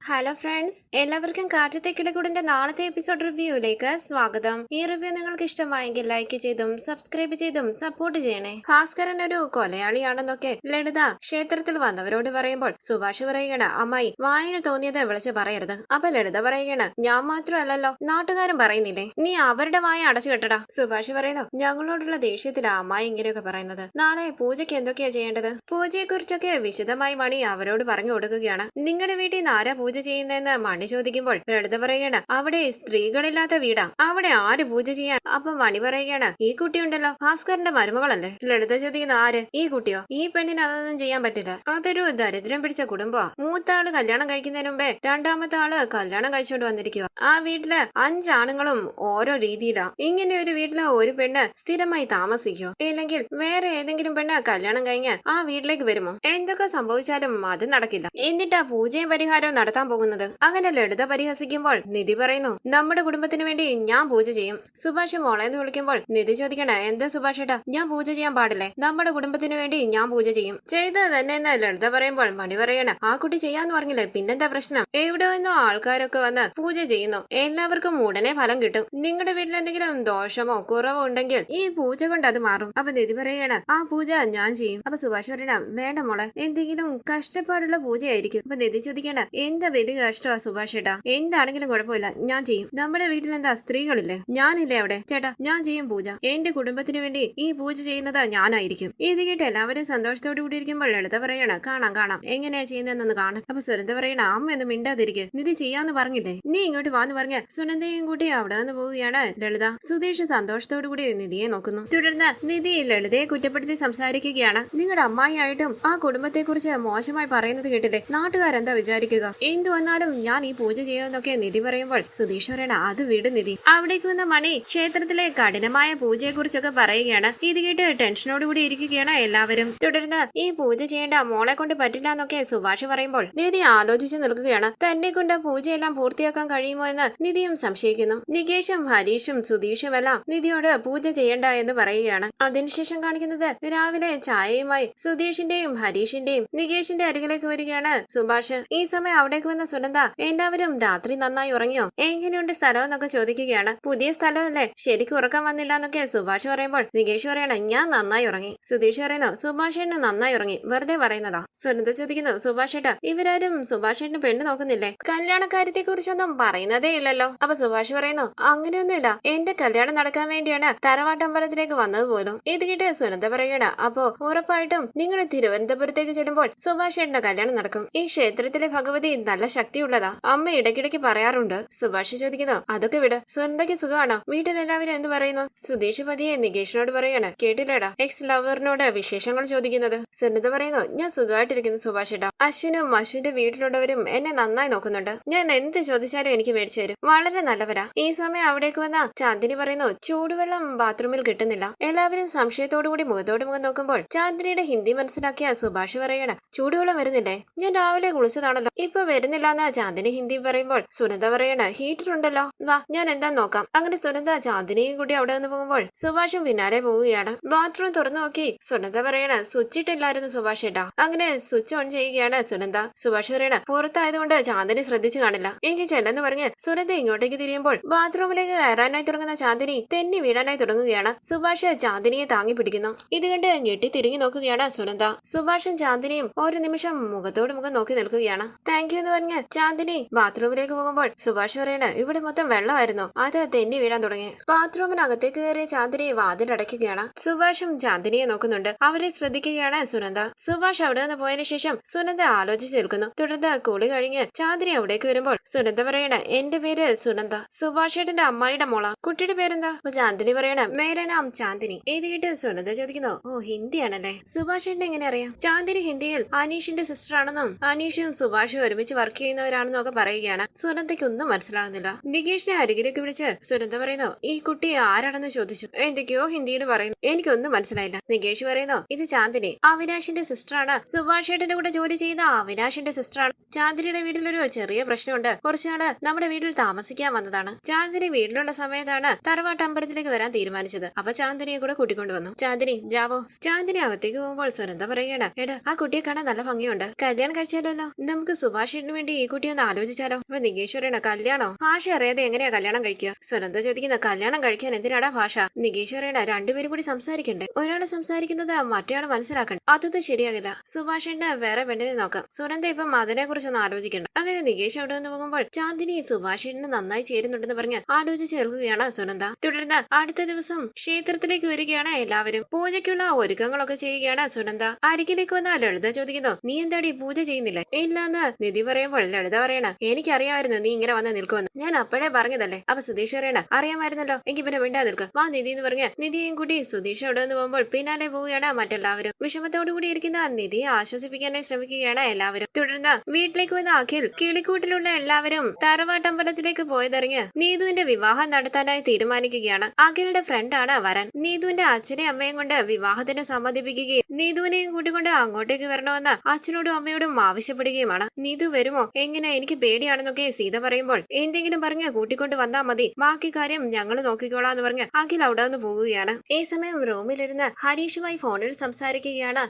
Hello friends, എല്ലാവർക്കും കാറ്റത്തേക്കിടകൂടിന്റെ നാളത്തെ episode റിവ്യൂയിലേക്ക് സ്വാഗതം. ഈ റിവ്യൂ നിങ്ങൾക്ക് ഇഷ്ടമായെങ്കിൽ ലൈക്ക് ചെയ്തും സബ്സ്ക്രൈബ് ചെയ്തും സപ്പോർട്ട് ചെയ്യണേ. ഭാസ്കരൻ ഒരു കൊലയാളിയാണെന്നൊക്കെ ലളിത ക്ഷേത്രത്തിൽ വന്നവരോട് പറയുമ്പോൾ സുഭാഷ് പറയുകയാണ്, അമ്മായി വായിൽ തോന്നിയത് വിളിച്ച് പറയരുത്. അപ്പൊ ലളിത പറയുകയാണ്, ഞാൻ മാത്രമല്ലല്ലോ, നാട്ടുകാരും പറയുന്നില്ലേ, നീ അവരുടെ വായ അടച്ചു കെട്ടടാ. സുഭാഷ് പറയുന്നു, ഞങ്ങളോടുള്ള ദേഷ്യത്തിലാ അമ്മായി ഇങ്ങനെയൊക്കെ പറയുന്നത്. നാളെ പൂജയ്ക്ക് എന്തൊക്കെയാ ചെയ്യേണ്ടത്? പൂജയെ കുറിച്ചൊക്കെ വിശദമായി മണി അവരോട് പറഞ്ഞു കൊടുക്കുകയാണ്. നിങ്ങളുടെ വീട്ടിൽ നിന്ന് ആരാ പൂജ ചെയ്യുന്നതെന്ന് മണി ചോദിക്കുമ്പോൾ ലളിത പറയുകയാണ്, അവിടെ സ്ത്രീകളില്ലാത്ത വീടാ, അവിടെ ആര് പൂജ ചെയ്യാൻ? അപ്പൊ മണി പറയുകയാണ്, ഈ കുട്ടിയുണ്ടല്ലോ ഭാസ്കറിന്റെ മരുമകളല്ലേ? ലളിത ചോദിക്കുന്ന, ആര്? ഈ കുട്ടിയോ? ഈ പെണ്ണിന് അതൊന്നും ചെയ്യാൻ പറ്റില്ല, അതൊരു ദരിദ്രം പിടിച്ച കുടുംബമാ. മൂത്ത ആള് കല്യാണം കഴിക്കുന്നതിന് മുമ്പേ രണ്ടാമത്തെ ആള് കല്യാണം കഴിച്ചുകൊണ്ട് വന്നിരിക്കുക. ആ വീട്ടില് 5 ആണുങ്ങളും ഓരോ രീതിയിലാ. ഇങ്ങനെ ഒരു വീട്ടില് ഒരു പെണ്ണ് സ്ഥിരമായി താമസിക്കോ? ഇല്ലെങ്കിൽ വേറെ ഏതെങ്കിലും പെണ്ണ് കല്യാണം കഴിഞ്ഞ് ആ വീട്ടിലേക്ക് വരുമോ? എന്തൊക്കെ സംഭവിച്ചാലും അത് നടക്കില്ല. എന്നിട്ടാ പൂജയും പരിഹാരവും നടത്താൻ പോകുന്നത്. അങ്ങനെ ലളിത പരിഹസിക്കുമ്പോൾ നിധി പറയുന്നു, നമ്മുടെ കുടുംബത്തിന് വേണ്ടി ഞാൻ പൂജ ചെയ്യും. സുഭാഷ് മോളെന്ന് വിളിക്കുമ്പോൾ നിധി ചോദിക്കണ, എന്താ സുഭാഷ് ഏട്ടാ, ഞാൻ പൂജ ചെയ്യാൻ പാടില്ലേ? നമ്മുടെ കുടുംബത്തിന് വേണ്ടി ഞാൻ പൂജ ചെയ്യും. ചെയ്തത് തന്നെ എന്ന് ലളിത പറയുമ്പോൾ മണി പറയണ, ആ കുട്ടി ചെയ്യാന്ന് പറഞ്ഞില്ലേ, പിന്നെന്താ പ്രശ്നം? എവിടെ നിന്നോ ആൾക്കാരൊക്കെ വന്ന് പൂജ ചെയ്യുന്നു, എല്ലാവർക്കും ഉടനെ ഫലം കിട്ടും. നിങ്ങളുടെ വീട്ടിൽ എന്തെങ്കിലും ദോഷമോ കുറവോ ഉണ്ടെങ്കിൽ ഈ പൂജ കൊണ്ട് അത് മാറും. അപ്പൊ നിധി പറയണ, ആ പൂജ ഞാൻ ചെയ്യും. അപ്പൊ സുഭാഷ് പറയണ, വേണ്ട മോളെ, എന്തെങ്കിലും കഷ്ടപ്പാടുള്ള പൂജയായിരിക്കും. അപ്പൊ നിധി ചോദിക്കണ, എന്താ വലിയ കഷ്ടമാ സുഭാഷ് ഏട്ടാ, എന്താണെങ്കിലും കുഴപ്പമില്ല, ഞാൻ ചെയ്യും. നമ്മുടെ വീട്ടിൽ എന്താ സ്ത്രീകളില്ലേ? ഞാനില്ലേ അവിടെ? ചേട്ടാ, ഞാൻ ചെയ്യും പൂജ. എന്റെ കുടുംബത്തിന് വേണ്ടി ഈ പൂജ ചെയ്യുന്നത് ഞാനായിരിക്കും. ഇത് കേട്ട് എല്ലാവരും സന്തോഷത്തോടു കൂടി ഇരിക്കുമ്പോൾ ലളിത പറയണ, കാണാം കാണാം, എങ്ങനെയാ ചെയ്യുന്നതെന്നൊന്ന് കാണാം. അപ്പൊ സുനന്ദ പറയണ, അമ്മ ഒന്നും മിണ്ടാതിരിക്കും, നിധി ചെയ്യാന്ന് പറഞ്ഞില്ലേ, നീ ഇങ്ങോട്ട് വാന്ന് പറഞ്ഞ സുനന്ദയും കൂട്ടി അവിടെ നിന്ന് പോവുകയാണ് ലളിത. സുധീഷ് സന്തോഷത്തോടു കൂടി നിധിയെ നോക്കുന്നു. തുടർന്ന് നിധി ലളിതയെ കുറ്റപ്പെടുത്തി സംസാരിക്കുകയാണ്. നിങ്ങളുടെ അമ്മായിയായിട്ടും ആ കുടുംബത്തെ കുറിച്ച് മോശമായി പറയുന്നത് കേട്ടില്ലേ, നാട്ടുകാരെന്താ വിചാരിക്കുക? എന്തു വന്നാലും ഞാൻ ഈ പൂജ ചെയ്യുമെന്നൊക്കെ നിധി പറയുമ്പോൾ സുധീഷ് പറയണ, അത് വിട് നിധി. അവിടേക്ക് വന്ന മണി ക്ഷേത്രത്തിലെ കഠിനമായ പൂജയെ കുറിച്ചൊക്കെ പറയുകയാണ്. ഇത് കേട്ട് ടെൻഷനോടുകൂടി ഇരിക്കുകയാണ് എല്ലാവരും. തുടർന്ന് ഈ പൂജ ചെയ്യേണ്ട മോളെ കൊണ്ട് പറ്റില്ല എന്നൊക്കെ സുഭാഷ് പറയുമ്പോൾ നിധി ആലോചിച്ച് നിൽക്കുകയാണ്. തന്നെ കൊണ്ട് പൂജയെല്ലാം പൂർത്തിയാക്കാൻ കഴിയുമോ എന്ന് നിധിയും സംശയിക്കുന്നു. നികേഷും ഹരീഷും സുധീഷും എല്ലാം നിധിയോട് പൂജ ചെയ്യണ്ട എന്ന് പറയുകയാണ്. അതിനുശേഷം കാണിക്കുന്നത് രാവിലെ ചായയുമായി സുധീഷിന്റെയും ഹരീഷിന്റെയും നികേഷിന്റെ അരികിലേക്ക് വരികയാണ് സുഭാഷ്. ഈ സമയം അവിടേക്ക് വന്ന സുനന്ദ, എല്ലാവരും രാത്രി നന്നായി ഉറങ്ങിയോ, എങ്ങനെയുണ്ട് സ്ഥലം എന്നൊക്കെ ചോദിക്കുകയാണ്. പുതിയ സ്ഥലമല്ലേ, ശരിക്കും ഉറക്കം വന്നില്ല എന്നൊക്കെ സുഭാഷ് പറയുമ്പോൾ നികേഷ് പറയണം, ഞാൻ നന്നായി ഉറങ്ങി. സുധീഷ് പറയുന്നു, സുഭാഷേട്ടന് നന്നായി ഉറങ്ങി, വെറുതെ പറയുന്നതാ. സുനന്ദ ചോദിക്കുന്നു, സുഭാഷേട്ടാ, ഇവരാരും സുഭാഷേട്ടന് പെണ്ണ് നോക്കുന്നില്ലേ? കല്യാണക്കാര്യത്തെ കുറിച്ചൊന്നും പറയുന്നതേ ഇല്ലല്ലോ. അപ്പൊ സുഭാഷ് പറയുന്നു, അങ്ങനെയൊന്നുമില്ല, എന്റെ കല്യാണം നടക്കാൻ വേണ്ടിയാണ് തറവാട്ടമ്പലത്തിലേക്ക് വന്നത് പോലും. ഇത് കേട്ട് സുനന്ദ പറയണ, അപ്പോ ഉറപ്പായിട്ടും നിങ്ങൾ തിരുവനന്തപുരത്തേക്ക് ചെല്ലുമ്പോൾ സുഭാഷേട്ടന്റെ കല്യാണം നടക്കും. ഈ ക്ഷേത്രത്തിലെ ഭഗവതി നല്ല ശക്തിയുള്ളതാ, അമ്മ ഇടയ്ക്കിടയ്ക്ക് പറയാറുണ്ട്. സുഭാഷ് ചോദിക്കുന്നു, അതൊക്കെ വിട്, സുനന്ദയ്ക്ക് സുഖമാണോ? വീട്ടിലെല്ലാവരും എന്ത് പറയുന്നു? സുധീഷ് പതിയെ നികേഷിനോട് പറയാണ്, കേട്ടില്ലടാ, എക്സ് ലവറിനോട് വിശേഷങ്ങൾ ചോദിക്കുന്നത്. സുനന്ദ പറയുന്നു, ഞാൻ സുഖമായിട്ടിരിക്കുന്നു സുഭാഷ് ഏട്ടാ, അശ്വിനും അശ്വിന്റെ വീട്ടിലുള്ളവരും എന്നെ നന്നായി നോക്കുന്നുണ്ട്, ഞാൻ എന്ത് ചോദിച്ചാലും എനിക്ക് മേടിച്ചു തരും, വളരെ നല്ലവരാ. ഈ സമയം അവിടേക്ക് വന്ന ചാന്ദിനി പറയുന്നു, ചൂടുവെള്ളം ബാത്റൂമിൽ കിട്ടുന്നില്ല. എല്ലാവരും സംശയത്തോടു കൂടി മുഖത്തോട് മുഖം നോക്കുമ്പോൾ ചാന്ദിനിയുടെ ഹിന്ദി മനസ്സിലാക്കിയ സുഭാഷ് പറയണ, ചൂടുവെള്ളം വരുന്നില്ലേ? ഞാൻ രാവിലെ കുളിച്ചതാണല്ലോ, ഇപ്പൊ വരുന്നില്ല എന്ന് ചാന്ദിനി ഹിന്ദി പറയുമ്പോൾ സുനന്ദ പറയണ, ഹീറ്റർ ഉണ്ടല്ലോ, വാ ഞാൻ എന്താ നോക്കാം. അങ്ങനെ സുനന്ദ ചാന്ദിനിയും കൂടി അവിടെ നിന്ന് പോകുമ്പോൾ സുഭാഷും പിന്നാലെ പോവുകയാണ്. ബാത്റൂം തുറന്നു നോക്കി സുനന്ദ പറയണ, സ്വിച്ച് ഇട്ടില്ലായിരുന്നു സുഭാഷ് ഏട്ടാ. അങ്ങനെ സ്വിച്ച് ഓൺ ചെയ്യുകയാണ് സുനന്ദ. സുഭാഷ് പറയണ, പുറത്തായതുകൊണ്ട് ചാന്ദിനി ശ്രദ്ധിച്ചു കാണില്ല, എനിക്ക് ചെല്ലെന്ന് പറഞ്ഞ് സുനന്ദ ഇങ്ങോട്ടേക്ക് തിരിയുമ്പോൾ ബാത്റൂമിലേക്ക് കയറാനായി തുടങ്ങുന്ന ചാന്ദിനി തെന്നി വീഴാനായി തുടങ്ങുകയാണ്. സുഭാഷ് ചാന്ദിനിയെ താങ്ങി പിടിക്കുന്നു. ഇത് കണ്ട് ഞെട്ടി തിരിഞ്ഞു നോക്കുകയാണ് സുനന്ദ. സുഭാഷും ചാന്ദിനിയും ഒരു നിമിഷം മുഖത്തോട് മുഖം നോക്കി നിൽക്കുകയാണ്. താങ്ക് യു എന്ന് പറഞ്ഞ് ചാന്ദിനി ബാത്റൂമിലേക്ക് പോകുമ്പോൾ സുഭാഷ് പറയണ, ഇവിടെ മൊത്തം വെള്ളമായിരുന്നു, അത് തെന്നി വീഴാൻ തുടങ്ങി. ബാത്റൂമിനകത്തേക്ക് കയറിയ ചാന്ദിനി വാതിലടയ്ക്കുകയാണ്. സുഭാഷും ചാന്ദിനിയെ നോക്കുന്നുണ്ട്. അവരെ ശ്രദ്ധിക്കുകയാണ് സുനന്ദ. സുഭാഷ് അവിടെ നിന്ന് പോയതിനു ശേഷം സുനന്ദ ആലോചിച്ച് നിൽക്കുന്നു. തുടർന്ന് കുളി കഴിഞ്ഞ് ചാന്ദിനി അവിടേക്ക് വരുമ്പോൾ സുനന്ദ പറയണ, എന്റെ പേര് സുനന്ദ, സുഭാഷ് ഏട്ടന്റെ അമ്മായിയുടെ മോള. കുട്ടിയുടെ പേരെന്താ? ചാന്ദിനി പറയണ, മേരെ നാം ചാന്ദിനി. ഇത് കേട്ട് സുനന്ദ ചോദിക്കുന്നു, ഓ ഹിന്ദിയാണല്ലേ, സുഭാഷ് ഏട്ടനെ എങ്ങനെ അറിയാം? ചാന്ദിനി ഹിന്ദിയിൽ അനീഷിന്റെ സിസ്റ്റർ ആണെന്നും അനീഷും സുഭാഷും ഒരുമിച്ച് വർക്ക് ചെയ്യുന്നവരാണെന്നും ഒക്കെ പറയുകയാണ്. സുനന്ദയ്ക്ക് ഒന്നും മനസ്സിലാകുന്നില്ല. നികേഷിനെ അരികിലേക്ക് വിളിച്ച് സുനന്ദ പറയുന്നു, ഈ കുട്ടി ആരാണെന്ന് ചോദിച്ചു. എന്തൊക്കെയോ ഹിന്ദിയിൽ പറയുന്നു, എനിക്കൊന്നും മനസ്സിലായില്ല. നികേഷ് പറയുന്നു, ഇത് ചാന്ദിനി, അവിനാഷിന്റെ സിസ്റ്റർ ആണ്, സുഭാഷ് ഏട്ടന്റെ കൂടെ ജോലി ചെയ്യുന്ന അവിനാഷിന്റെ സിസ്റ്റർ ആണ്. ചാന്ദിനിയുടെ വീട്ടിലൊരു ചെറിയ പ്രശ്നമുണ്ട്, കുറച്ചാള് നമ്മുടെ വീട്ടിൽ താമസിക്കാൻ വന്നതാണ്. ചാന്ദിനി വീട്ടിലുള്ള സമയത്താണ് തറവാട്ടമ്പലത്തിലേക്ക് വരാൻ തീരുമാനിച്ചത്. അപ്പൊ ചാന്ദിനിയെ കൂടെ കൂട്ടിക്കൊണ്ടുവന്നു. ചാന്ദിനി ജാവോ. ചാന്ദിനി അകത്തേക്ക് പോകുമ്പോൾ സുനന്ദ പറയുകയാണ്, എടാ ആ കുട്ടിയെ കാണാൻ നല്ല ഭംഗിയുണ്ട്, കല്യാണം കഴിച്ചാലല്ലോ, നമുക്ക് സുഭാഷിന് വേണ്ടി ഈ കുട്ടി ഒന്ന് ആലോചിച്ചാലോ? അപ്പൊ നികേഷ് പറയണ കല്യാണോ? ഭാഷ അറിയാതെ എങ്ങനെയാ കല്യാണം കഴിക്കുക? സുനന്ദ ചോദിക്കുന്ന കല്യാണം കഴിക്കാൻ എന്തിനാടാ ഭാഷ? നികേഷ് പറയണ രണ്ടുപേരും കൂടി സംസാരിക്കണ്ടേ? ഒരാള് സംസാരിക്കുന്നത് മറ്റേയാള് മനസ്സിലാക്കണം. അതൊന്നും ശരിയാകില്ല. സുഭാഷിന്റെ വേറെ പെണ്ണിനെ നോക്കാം. സുനന്ദ ഇപ്പം അതിനെ കുറിച്ചൊന്നും ആലോചിക്കണ്ട. അങ്ങനെ നികേഷ് അവിടെ നിന്ന് പോകുമ്പോൾ ചാന്ദിനി സുഭാഷിന് നന്നായി ചേരുന്നുണ്ടെന്ന് പറഞ്ഞ് ആലോചിച്ച് കേൾക്കുകയാണ് സുനന്ദ. തുടർന്ന് അടുത്ത ദിവസം ക്ഷേത്രത്തിലേക്ക് വരികയാണ് എല്ലാവരും. പൂജയ്ക്കുള്ള ഒരുക്കങ്ങളൊക്കെ ചെയ്യുകയാണ് സുനന്ദ. അരികിലേക്ക് വന്ന ലളിത ചോദിക്കുന്നു, നീ എന്താടി പൂജ ചെയ്യുന്നില്ലേ? ഇല്ലെന്ന് നിധി പറയുമ്പോൾ ലളിത പറയണ, എനിക്കറിയാമായിരുന്നു നീ ഇങ്ങനെ വന്ന് നിൽക്കുമെന്ന്. ഞാൻ അപ്പോഴേ പറഞ്ഞതല്ലേ. അപ്പൊ സുധീഷ് പറയണ, അറിയാമായിരുന്നല്ലോ, എങ്കിൽ പിന്നെ മിണ്ടാ നിൽക്കുക. വാ നിധി എന്ന് പറഞ്ഞ് നിധിയും കൂട്ടി സുധീഷ് അവിടെ നിന്ന് പോകുമ്പോൾ പിന്നാലെ പോവുകയാണ് മറ്റെല്ലാവരും. വിഷമത്തോടു കൂടി ഇരിക്കുന്ന നിധിയെ ആശ്വസിപ്പിക്കാനായി ശ്രമിക്കുകയാണ് എല്ലാവരും. തുടർന്ന് വീട്ടിലേക്ക് വന്ന അഖിൽ കിളിക്കൂട്ടിലുള്ള എല്ലാവരും തറവാട്ടമ്പലത്തിലേക്ക് പോയതറിഞ്ഞ് നീതുവിന്റെ വിവാഹം നടത്താനായി തീരുമാനിക്കുകയാണ്. അഖിലിന്റെ ഫ്രണ്ടാണ് വരൻ. നീതുവിന്റെ അച്ഛനെയും അമ്മയും കൊണ്ട് വിവാഹത്തിന് സമ്മതിപ്പിക്കുകയും നീതുവിനെയും കൂട്ടിക്കൊണ്ട് അങ്ങോട്ടേക്ക് വരണമെന്ന് അച്ഛനോടും അമ്മയോടും ആവശ്യപ്പെടുകയുമാണ്. നീതു വരുമോ? എങ്ങനെ? എനിക്ക് പേടിയാണെന്നൊക്കെ സീത പറയുമ്പോൾ എന്തെങ്കിലും പറഞ്ഞ് കൂട്ടിക്കൊണ്ട് വന്നാൽ മതി, ബാക്കി കാര്യം ഞങ്ങൾ നോക്കിക്കോളാന്ന് പറഞ്ഞ് അഖിൽ അവിടെ നിന്ന് പോവുകയാണ്. ഈ സമയം റൂമിലിരുന്ന് ഹരീഷുമായി ഫോണിൽ സംസാരിക്കുകയാണ്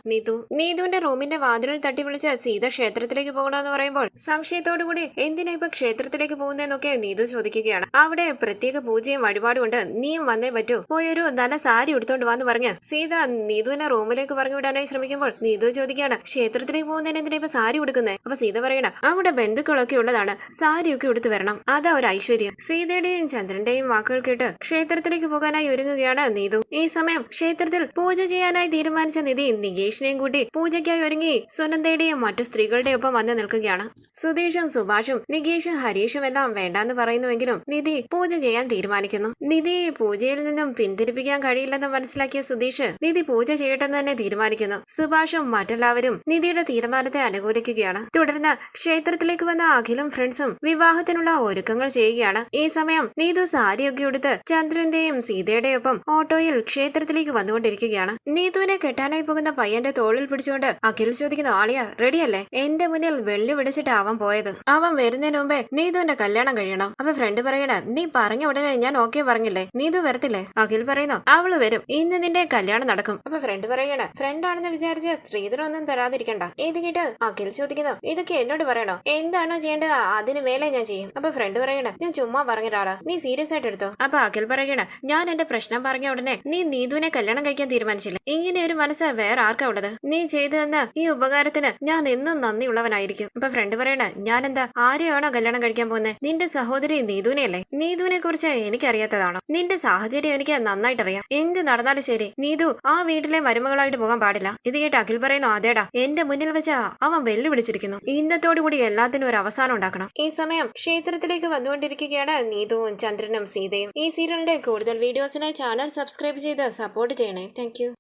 നീതുവിന്റെ റൂമിന്റെ വാതിലിൽ തട്ടി വിളിച്ച് സീത ക്ഷേത്രത്തിലേക്ക് പോകണമെന്ന് പറയുമ്പോൾ സംശയത്തോടുകൂടി എന്തിനാ ഇപ്പൊ ക്ഷേത്രത്തിലേക്ക് പോകുന്നതെന്നൊക്കെ നീതു ചോദിക്കുകയാണ്. അവിടെ പ്രത്യേക പൂജയും വഴിപാടും ഉണ്ട്, നീയും വന്നേ പറ്റൂ, പോയൊരു നല്ല സാരി എടുത്തോണ്ട് വാന്ന് പറഞ്ഞ് സീത നീതുവിനെ റൂമിലേക്ക് പറഞ്ഞു വിടാനായി ശ്രമിക്കുമ്പോൾ നീതു ചോദിക്കുകയാണ്, ക്ഷേത്രത്തിലേക്ക് പോകുന്നതിന് എന്തിനാ ഇപ്പൊ സാരി ഉടുക്കുന്നത്? അപ്പൊ സീത പറയണ, അവിടെ ബന്ധുക്കളൊക്കെ ഉള്ളതാണ്, സാരിയൊക്കെ ഉടുത്തു വരണം, അതാ ഒരു ഐശ്വര്യം. സീതയുടെയും ചന്ദ്രന്റെയും വാക്കുകൾ കേട്ട് ക്ഷേത്രത്തിലേക്ക് പോകാനായി ഒരുങ്ങുകയാണ് നീതു. ഈ സമയം ക്ഷേത്രത്തിൽ പൂജ ചെയ്യാനായി തീരുമാനിച്ച നിധി നികേഷിനെയും കൂട്ടി പൂജയ്ക്കായി ഒരുങ്ങി സുനന്ദയുടെയും മറ്റു സ്ത്രീകളുടെ ഒപ്പം വന്ന് നിൽക്കുകയാണ്. സുധീഷും സുഭാഷും നികേഷും ഹരീഷും എല്ലാം വേണ്ടാന്ന് പറയുന്നുവെങ്കിലും നിധി പൂജ ചെയ്യാൻ തീരുമാനിക്കുന്നു. നിധിയെ പൂജയിൽ നിന്നും പിന്തിരിപ്പിക്കാൻ കഴിയില്ലെന്ന് മനസ്സിലാക്കിയ സുധീഷ് നിധി പൂജ ചെയ്യട്ടെന്ന് തന്നെ തീരുമാനിക്കുന്നു. സുഭാഷും മറ്റെല്ലാവരും നിധിയുടെ തീരുമാനത്തെ അനുകൂലിക്കുകയാണ്. തുടർന്ന് ക്ഷേത്രത്തിലേക്ക് വന്ന അഖിലും ഫ്രണ്ട്സും വിവാഹത്തിനുള്ള ഒരുക്കങ്ങൾ ചെയ്യുകയാണ്. ഈ സമയം നീതു സാരിയൊക്കെ എടുത്ത് ചന്ദ്രന്റെയും സീതയുടെയും ഒപ്പം ഓട്ടോയിൽ ക്ഷേത്രത്തിലേക്ക് വന്നുകൊണ്ടിരിക്കുകയാണ്. നീതുവിനെ കെട്ടാനായി പോകുന്ന പയ്യന്റെ തോളിൽ പിടിച്ചുകൊണ്ട് അഖിൽ ചോദിക്കുന്നു, ആളിയ റെഡിയല്ലേ? എന്റെ മുന്നിൽ വെള്ളി പിടിച്ചിട്ട് അവൻ പോയത്. അവൻ വരുന്നതിന് മുമ്പേ നീതുവിന്റെ കല്യാണം കഴിയണം. അപ്പൊ ഫ്രണ്ട് പറയണ, നീ പറഞ്ഞ ഉടനെ ഞാൻ ഓക്കെ പറഞ്ഞില്ലേ, നീതു വരത്തില്ലേ? അഖിൽ പറയുന്നു, അവള് വരും, ഇന്ന് നിന്റെ കല്യാണം നടക്കും. അപ്പൊ ഫ്രണ്ട് പറയണ, ഫ്രണ്ടാണെന്ന് വിചാരിച്ച് സ്ത്രീധനൊന്നും തരാതിരിക്കണ്ട. ഇത് കേട്ട് അഖിൽ ചോദിക്കുന്നു, ഇതൊക്കെ എന്നോട് പറയണോ? എന്താണോ ചെയ്യേണ്ടത് അതിന് മേലെ ഞാൻ ചെയ്യും. അപ്പൊ ഫ്രണ്ട് പറയണ, ഞാൻ ചുമ്മാ പറഞ്ഞൊരാളാ, നീ സീരിയസ് ആയിട്ട് എടുത്തോ. അപ്പൊ അഖിൽ പറയണ, ഞാൻ എന്റെ പ്രശ്നം പറഞ്ഞ ഉടനെ നീ നീതുവിനെ കല്യാണം കഴിക്കാൻ തീരുമാനിച്ചില്ല. ഇങ്ങനെ ഒരു മനസ്സ് വേറെ ആർക്കാ ഉള്ളത്? നീ ചെയ്തതെന്ന് ഈ ഉപകാരത്തിന് ഞാൻ എന്നും നന്ദിയുള്ളവനായിരിക്കും. അപ്പൊ ഫ്രണ്ട് പറയണ, ഞാൻ എന്താ ആരെയാണോ കല്യാണം കഴിക്കാൻ പോകുന്നത്? നിന്റെ സഹോദരി നീതുവിനെയല്ലേ? നീതുവിനെ കുറിച്ച് എനിക്കറിയാത്തതാണോ? നിന്റെ സാഹചര്യം എനിക്ക് നന്നായിട്ടറിയാം. എന്ത് നടന്നാലും ശരി, നീതു ആ വീട്ടിലെ മരുമകളായിട്ട് പോകാൻ പാടില്ല. ഇത് കേട്ട് അഖിൽ പറയുന്നു, അതേടാ, എന്റെ മുന്നിൽ വെച്ച അവൻ വെല്ലുവിളിച്ചിരിക്കുന്നു, ഇന്നത്തോടുകൂടി എല്ലാത്തിനും ഒരു അവസാനം ഉണ്ടാക്കണം. ഈ സമയം ക്ഷേത്രത്തിലേക്ക് വന്നുകൊണ്ടിരിക്കുകയാണ് നീതുവും ചന്ദ്രനും സീതയും. ഈ സീരിയലിന്റെ കൂടുതൽ വീഡിയോസിനായി ചാനൽ സബ്സ്ക്രൈബ് ചെയ്ത് സപ്പോർട്ട് ചെയ്യണേ. താങ്ക്